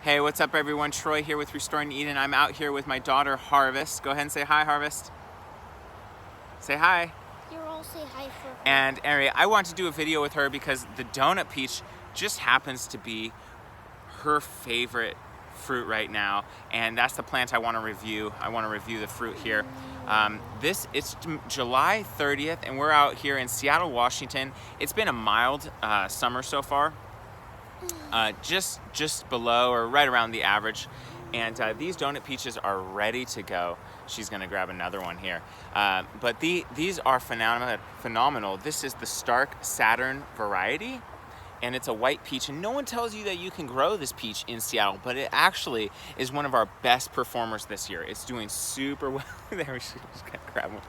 Hey, what's up everyone? Troy here with Restoring Eden. I'm out here with my daughter Harvest. Go ahead and say hi, Harvest. Say hi. You all say hi for her. And anyway, I want to do a video with her because the donut peach just happens to be her favorite fruit right now, and that's the plant I want to review. I want to review the fruit here. It's July 30th, and we're out here in Seattle, Washington. It's been a mild summer so far. Just below or right around the average, and these donut peaches are ready to go. She's gonna grab another one here, but these are phenomenal. This is the Stark Saturn variety, and it's a white peach, and no one tells you that you can grow this peach in Seattle, but it actually is one of our best performers this year. It's doing super well. There, she's gonna grab one.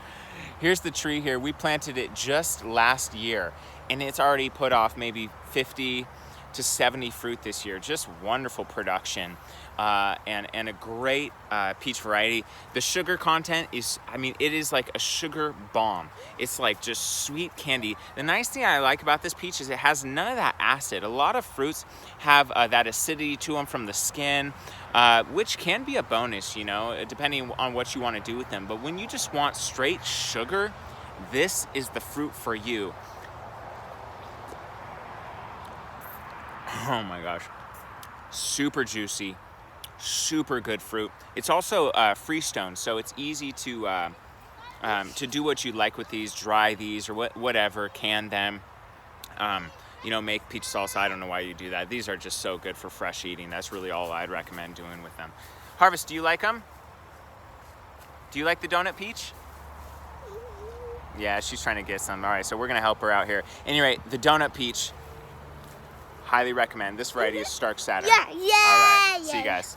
Here's the tree here. We planted it just last year, and it's already put off maybe 50 to 70 fruit this year. Just wonderful production, and a great peach variety. The sugar content is, it is like a sugar bomb. It's like just sweet candy. The nice thing I like about this peach is it has none of that acid. A lot of fruits have that acidity to them from the skin, which can be a bonus, depending on what you want to do with them. But when you just want straight sugar, this is the fruit for you. Oh my gosh, super juicy, super good fruit. It's also freestone, so it's easy to do what you like with these, dry these or whatever, can them, make peach salsa. I don't know why you do that. These are just so good for fresh eating. That's really all I'd recommend doing with them. Harvest, do you like them? Do you like the donut peach? Yeah, she's trying to get some. All right, so we're gonna help her out here. Anyway, the donut peach, highly recommend. This variety is Stark Saturn. Yeah. All right, see you guys.